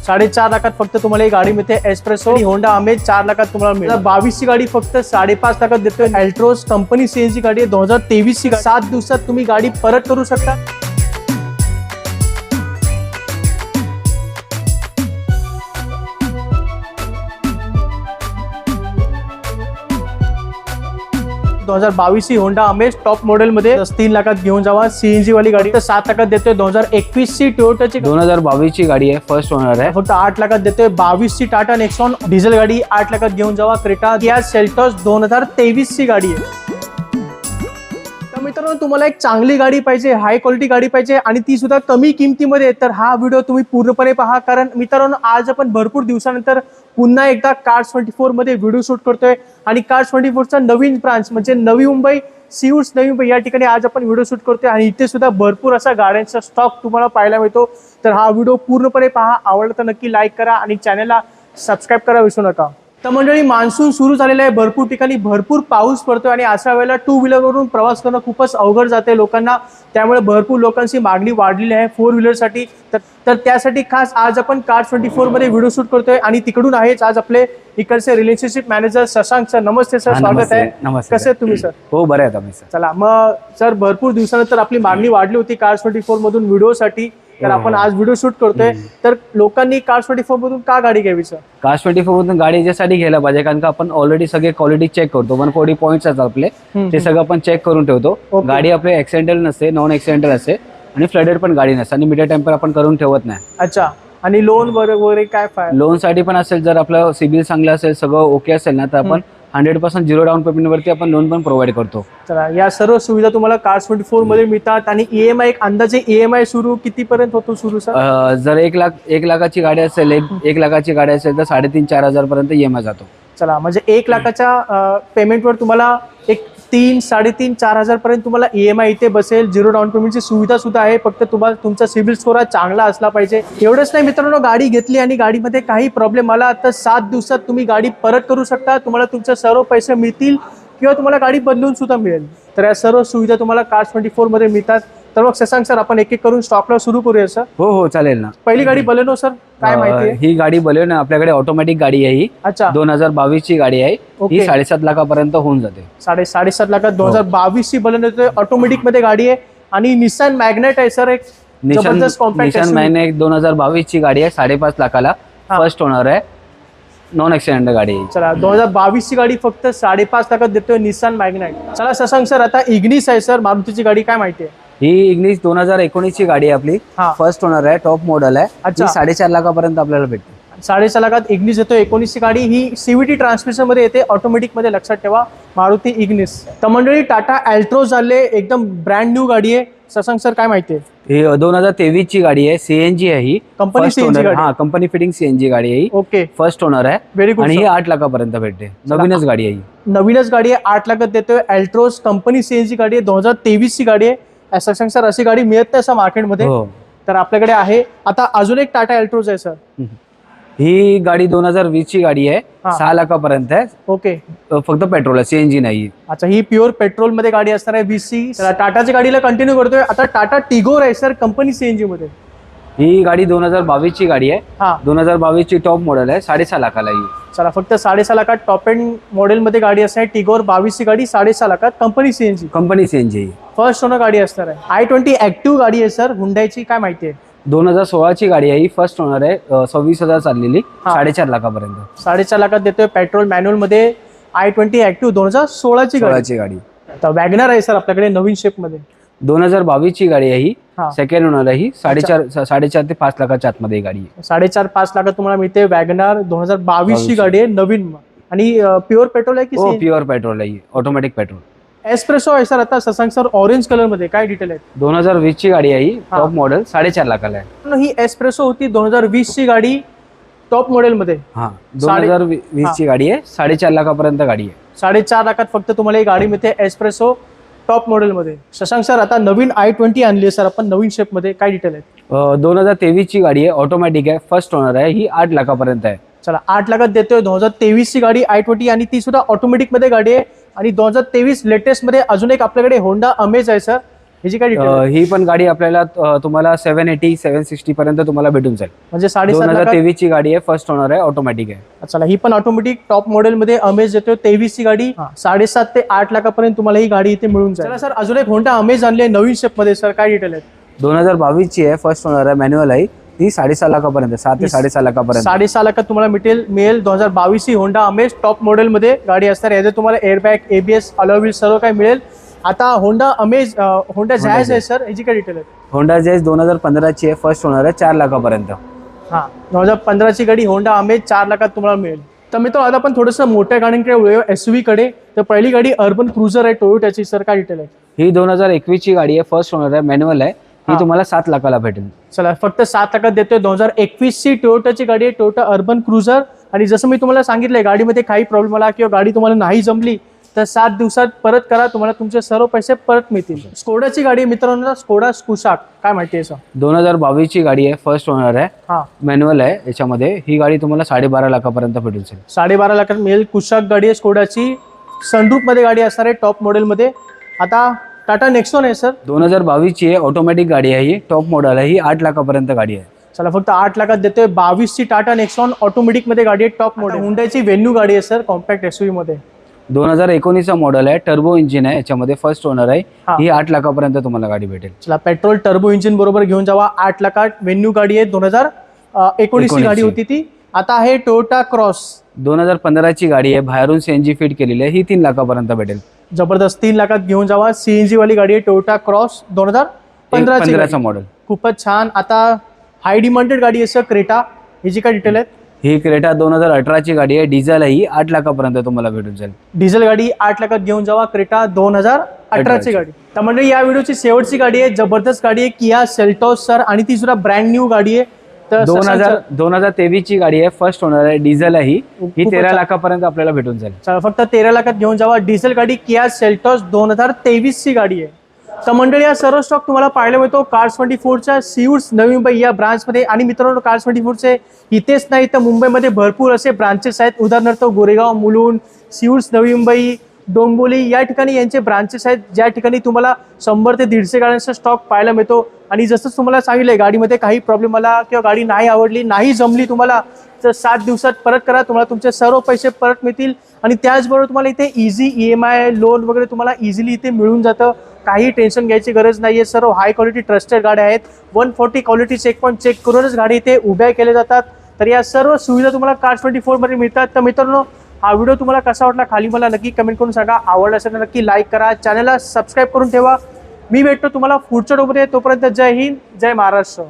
4.5 लाखात फक्त तुम्हाला ही गाडी मिळते एस्प्रेसो होंडा अमेज 4 लाखात तुम्हाला मिळेल। 22 ची गाडी फक्त 5.5 लाखात देतोय अल्ट्रोज कंपनी सीएनजी गाडी आहे 2023 ची 7 दिवसात तुम्ही गाडी परत करू शकता। ही होंडा अमेज टॉप मॉडेल मध्ये 3 लाखात घेऊन जावा। सीएनजी वाली गाडी तर 7 लाखात देतोय 2021 ची टोयोटाची 2022 ची गाडी आहे, फर्स्ट ओनर आहे, फक्त 8 लाखात देतोय। 22 ची टाटा नेक्सॉन डिझेल गाडी 8 लाखात घेऊन जावा। क्रेटा किया सेल्टॉस 2023 ची गाडी आहे। तर मित्रांनो तुम्हाला एक चांगली गाडी पाहिजे, हाय क्वालिटी गाडी पाहिजे आणि ती सुद्धा कमी किमतीमध्ये, तर हा व्हिडिओ तुम्ही पूर्णपणे पहा। कारण मित्रांनो आज आपण भरपूर दिवसानंतर पुन्हा एकदा कार्स 24 मध्ये व्हिडिओ शूट करतोय आणि कार्स 24 चा नवीन ब्रांच म्हणजे नवी मुंबई सीऊट्स नवी मुंबई या ठिकाणी आज आपण व्हिडिओ शूट करतोय आणि इथे सुद्धा भरपूर असा गाड्यांचा स्टॉक तुम्हाला पाहायला मिळतो। तर हा व्हिडिओ पूर्णपणे पहा, आवडला तर नक्की लाईक करा आणि चॅनलला सबस्क्राईब करा विसरू नका। तर मंडळी मान्सून सुरू झालेला आहे, भरपूर ठिकाणी भरपूर पाऊस पडतोय आणि अशा वेळेला 2 व्हीलरवरून प्रवास करणं खूपच अवघड जाते लोकांना, त्यामुळे भरपूर लोकांची मागणी वाढलेली आहे 4 व्हीलरसाठी। तर त्यासाठी खास आज आपण कार्स 24 मध्ये व्हिडिओ शूट करतोय आणि तिकडून आहेच आज आपले इकडचे रिलेशनशिप मॅनेजर शशांक सर। नमस्ते सर, स्वागत आहे। कसे आहेत तुम्ही सर? हो बरे आहेत आम्ही सर। चला मग सर, भरपूर दिवसानंतर आपली मागणी वाढली होती कार्स 24 मधून व्हिडिओसाठी, तर आपण आज व्हिडिओ शूट करतोय। तर लोकांनी कार्स 24 मधून का गाडी घ्यावी सर? कार्स 24 मधून गाडी याच्यासाठी घ्यायला पाहिजे कारण का आपण ऑलरेडी सगळे क्वालिटी चेक करतो, पण कोडी पॉईंट्स असतात आपले ते सगळं आपण चेक करून ठेवतो। गाडी आपले ऍक्सिडेंटल नसते, नॉन ऍक्सिडेंटल असते आणि फ्लडेड पण गाडी नसते आणि मीडियम टेम्पर आपण करून ठेवत नाही। अच्छा, आणि लोन वगैरे काय फायदा? लोन साठी पण असेल, जर आपलं सिबिल चांगलं असेल, सगळं ओके असेल ना, तर आपण 100% झिरो डाऊन पेमेंट वरती आपण लोन पण प्रोव्हाइड करतो। चला, या सर्व सुविधा तुम्हाला कार्स 24 मध्ये मिळतात। आणि ईएमआय एक अंदाजे ईएमआय सुरू कितीपर्यंत होतो सुरू सर? जर 1 लाखाची गाडी असेल, 1 लाखाची गाडी असेल तर 3,500-4 हजार पर्यंत ईएमआय जातो। चला, म्हणजे 1 लाखाच्या पेमेंटवर तुम्हाला एक 3-4 हजार पर्यंत तुम्हाला ईएमआय इथे बसेल। झिरो डाऊन पेमेंटची सुविधा सुद्धा आहे, फक्त तुम्हाला तुमचा सिबिल स्कोर चांगला असला पाहिजे। एवढंच नाही मित्रांनो, गाडी घेतली आणि गाडीमध्ये काही प्रॉब्लेम आला तर 7 दिवसात तुम्ही गाडी परत करू शकता, तुम्हाला तुमचे सर्व पैसे मिळतील किंवा तुम्हाला गाडी बदलून सुद्धा मिळेल। तर या सर्व सुविधा तुम्हाला कार्स 24 मध्ये मिळतात। तर मग शशांक सर, आपण एक एक करून स्टॉकला सुरू करूया सर। हो हो चालेल ना। पहिली गाडी बलेनो सर, काय माहिती आहे? ही गाडी बलेनो आपल्याकडे ऑटोमॅटिक गाडी आहे ही। अच्छा, 2022 ची गाडी आहे ही। 7.5 लाखापर्यंत होऊन जाते। 7.5 लाखात 2022 ची बलेनो ऑटोमॅटिक मध्ये गाडी आहे आणि निसान मॅग्नेट आहे सर, एक जबरदस्त कॉम्पॅक्ट निसान मॅग्नेट 2022 ची गाडी आहे, 5.5 लाखाला, फर्स्ट ओनर आहे, नॉन ऍक्सिडेंट गाडी आहे। चला, 2022 ची गाडी फक्त 5.5 लाखात देतोय निसान मॅग्नेट। चला शशांक सर, आता इग्निस आहे सर, मारुतीची गाडी, काय माहिती आहे? ही इग्निस 2019 ची गाडी आहे आपली, फर्स्ट ओनर आहे, टॉप मॉडेल आहे। 4.5 लाखापर्यंत आपल्याला भेटते। 4.5 लाखात इग्निस येतो। 19 ची गाडी ही सीव्हीटी ट्रान्समिशन मध्ये येते, ऑटोमॅटिक मध्ये, लक्षात ठेवा मारुती इग्निस। तर मंडळी टाटा अल्ट्रोज आले, एकदम ब्रँड न्यू गाडी आहे। शशांक सर, काय माहिती आहे? ही 2023 ची गाडी आहे, सीएनजी आहे ही, कंपनी सीएनजी गाडी। हा, कंपनी फिटिंग सीएनजी गाडी आहे ही। ओके, फर्स्ट ओनर आहे, व्हेरी गुड। आणि ही 8 लाखापर्यंत भेटते, नवीनच गाडी आहे ही। नवीनच गाडी आहे, 8 लाखात देतोय अल्ट्रोज कंपनी सीएनजी गाडी आहे, 2023 ची गाडी आहे। शशांक सर, अशी गाडी मिळत नाही असं मार्केटमध्ये, तर आपल्याकडे आहे। आता अजून एक टाटा अल्ट्रोज आहे सर, ही गाडी 2020 ची गाडी आहे, 6 लाखापर्यंत आहे। ओके, फक्त पेट्रोल आहे, सीएनजी नाही। अच्छा, ही प्युअर पेट्रोल मध्ये गाडी असणार आहे 20 ची। टाटाच्या गाडीला कंटिन्यू करतोय। आता टाटा टिगोर आहे सर, कंपनी सीएनजी मध्ये। ही गाडी 2022 ची गाडी आहे, 2022 ची टॉप मॉडेल आहे, 6.5 लाखाला ही। चला, फक्त 6.5 लाखात टॉप एंड मॉडेल मध्ये गाडी असणार आहे। टिगोर 22 ची गाडी 6.5 लाखात, कंपनी सीएनजी, फर्स्ट ओनर गाडी असणार आहे। i20 ऍक्टिव्ह गाडी आहे सर, हुंडाईची, काय माहिती आहे? 2016 ची गाडी आहे ही, फर्स्ट ओनर आहे, 26,000 चाललेली, 4.5 लाखापर्यंत। 4.5 लाखात देतोय पेट्रोल मॅन्युअल मध्ये i20 ऍक्टिव्ह 2016 ची गाडी। आता वॅगनर आहे सर आपल्याकडे नवीन शेप मध्ये, 2022 ची गाडी आहे ही, सेकंड ओनर आहे ही, 4.5 ते 5 लाखाच्या आतमध्ये गाडी आहे। 4.5-5 लाखात तुम्हाला मिळते वॅगनर, 2022 ची गाडी आहे, नवीन। आणि प्युअर पेट्रोल आहे की? हो, प्युअर पेट्रोल आहे, ऑटोमॅटिक पेट्रोल। एस्प्रेसो आहे सर, आता शशांक सर ऑरेंज कलर मध्ये, काय डिटेल आहे? 2020 ची गाडी आहे ही, टॉप मॉडेल, 4.5 लाखाला आहे। ही एस्प्रेसो होती 2020 ची गाडी, टॉप मॉडेल मध्ये। हा, 2020 ची गाडी आहे, 4.5 लाखापर्यंत गाडी आहे। 4.5 लाखात फक्त तुम्हाला ही गाडी मिळते एस्प्रेसो टॉप मॉडेल मध्ये। शशांक सर, आता नवीन i20 आणली आहे सर आपण, नवीन शेप मध्ये, काय डिटेल आहे? 2023 ची गाडी आहे, ऑटोमॅटिक आहे, फर्स्ट ओनर आहे, ही 8 लाखापर्यंत आहे। चला, 8 लाखात देतोय 2023 ची गाडी i20 आणि ती सुद्धा ऑटोमॅटिक मध्ये गाडी आहे। आणि 2023 लेटेस्ट मध्ये अजून एक आपल्याकडे होंडा अमेज आहे सर, ह्याची काय डिटेल ही पण गाडी आपल्याला तुम्हाला 780 760 पर्यंत तुम्हाला भेटून जाईल. म्हणजे 7.5 लाखात 2023 ची गाडी आहे, फर्स्ट ओनर आहे, ऑटोमॅटिक आहे. चला ही पण ऑटोमॅटिक टॉप मॉडेल मध्ये अमेज देतोय 23 ची गाडी 7.5 ते 8 लाखापर्यंत तुम्हाला ही गाडी इथे मिळून जाईल. चला सर अजून एक होंडा अमेज आणली आहे नवीन शेप मध्ये, सर काय डिटेल आहे? 2022 ची आहे, फर्स्ट ओनर आहे, मॅन्युअल आहे. ती 6.5 लाखापर्यंत, 7 ते 6.5 लाखापर्यंत. 6.5 लाखात तुम्हाला मिळेल 2022 ही होंडा अमेज टॉप मॉडेल मध्ये गाडी असणार. याचे तुम्हाला एअरबॅग, एबीएस, अलॉय व्हील सर्व काही मिळेल. आता होंडा अमेज, होंडा जॅज आहे सर, ह्याची काय डिटेल आहे? होंडा जॅज 2015 ची आहे, फर्स्ट ओनर आहे, 4 लाखापर्यंत. 2015 ची गाडी होंडा अमेज 4 लाखात तुम्हाला मिळेल. तर मित्र आता आपण थोडंसं मोठ्या गाड्यांकडे वळूया, एसयूव्ही कडे. तर पहिली गाडी अर्बन क्रुझर आहे टोयोटाची, सर काय डिटेल आहे? ही 2021 ची गाडी आहे, फर्स्ट ओनर आहे, मॅन्युअल आहे. ही तुम्हाला 7 लाखाला भेटेल. चला फक्त 7 लाखात देतोय. 2021 ची टोयोटाची गाडी आहे, टोयोटा अर्बन क्रुझर. आणि जसं मी तुम्हाला सांगितलंय, गाडीमध्ये काही प्रॉब्लेम आला किंवा गाडी तुम्हाला नाही जमली तर 7 दिवसात परत करा, तुम्हाला तुमचे सर्व पैसे परत मिळतील. स्कोडाची गाडी आहे मित्रांनो, स्कोडा कुशाक, काय माहिती आहे सर? 2022 ची गाडी आहे, फर्स्ट ओनर आहे, मॅन्युअल आहे. याच्यामध्ये ही गाडी तुम्हाला 12.5 लाखापर्यंत भेटून जाईल. 12.5 लाखात मिळेल. कुशाक गाडी आहे स्कोडाची, सनरूफ मध्ये गाडी असणार आहे, टॉप मॉडेल मध्ये. आता टाटा नेक्सॉन आहे सर, 2022 ची आहे, ऑटोमॅटिक गाडी आहे, ही टॉप मॉडेल आहे, ही 8 लाखापर्यंत गाडी आहे. चला फक्त 8 लाखात देतोय. 22 ची टाटा नेक्सॉन ऑटोमॅटिक मध्ये गाडी आहे, टॉप मॉडेल. हुंडाईची वेन्यू गाडी आहे सर, कॉम्पॅक्ट एसयूव्ही मध्ये. 2019 मॉडेल आहे, टर्बो इंजिन आहे, याच्यामध्ये फर्स्ट ओनर आहे. ही 8 लाखापर्यंत तुम्हाला गाडी भेटेल. चला पेट्रोल टर्बो इंजिन बरोबर घेऊन जावा. 8 लाखात वेन्यू गाडी आहे, 2019 ची गाडी होती ती. आता आहे टोयोटा क्रॉस, 2015 ची गाडी आहे, बाहेरून सीएनजी फिट केलेली आहे, ही 3 लाखापर्यंत भेटेल. जबरदस्त. 3 लाखात घेऊन जावा. सीएनजी वाली गाडी आहे, टोयोटा क्रॉस 2015 ची मॉडेल, खूपच छान. आता हाय डिमांडेड गाडी आहे सर, क्रेटा, ह्याची काय डिटेल आहे? ही क्रेटा 2018 ची गाडी आहे, डिझेल आहे, ही 8 लाखापर्यंत तुम्हाला भेटून जाईल. डिझेल गाडी 8 लाखात घेऊन जावा. क्रेटा 2018 ची गाडी. तर म्हणजे या व्हिडिओची शेवटची गाडी आहे, जबरदस्त गाडी आहे, किया सेल्टॉस सर, आणि ती सुद्धा ब्रँड न्यू गाडी आहे. तर 2023 ची गाडी आहे, फर्स्ट ओनर आहे, डिझेल आहे, ही 13 लाखापर्यंत आपल्याला भेटून जाईल. चला फक्त 13 लाखात घेऊन जावा. डिझेल गाडी किया सेल्टॉस 2023 ची गाडी आहे. तर मंडळी या सर्व स्टॉक तुम्हाला पाहायला मिळतो कार्स24च्या सिऊर्स नवी मुंबई या ब्रांचमध्ये. आणि मित्रांनो कार्स24चे इथेच नाही तर मुंबईमध्ये भरपूर असे ब्रांचेस आहेत. उदाहरणार्थ गोरेगाव, मुलुंड, सिऊर्स नवी मुंबई, डोंबिवली या ठिकाणी यांचे ब्रांचेस आहेत, ज्या ठिकाणी तुम्हाला 100 ते 150 गाड्यांचा स्टॉक पाहायला मिळतो. आणि जसं तुम्हाला सांगितलंय, गाडीमध्ये काही प्रॉब्लेम आला किंवा गाडी नाही आवडली, नाही जमली तुम्हाला, तर 7 दिवसात परत करा, तुम्हाला तुमचे सर्व पैसे परत मिळतील. आणि त्याचबरोबर तुम्हाला इथे इझी EMI लोन वगैरे तुम्हाला इझिली इथे मिळून जातं. काही टेन्शन घ्यायची गरज नाहीये. सर्व हाय क्वालिटी ट्रस्टेड गाड्या आहेत. 140 क्वालिटी चेक पॉईंट चेक करूनच गाडी इथे उभ्या केल्या जातात. तर या सर्व सुविधा तुम्हाला कार्स24 मध्ये मिळतात. तर मित्रांनो हा व्हिडिओ तुम्हाला कसा वाटला खाली मला नक्की कमेंट करून सांगा. आवडला असेल तर नक्की लाईक करा, चॅनलला सबस्क्राईब करून ठेवा. मी भेटतो तुम्हाला पुढच्या व्हिडिओमध्ये. तोपर्यंत जय हिंद, जय महाराष्ट्र.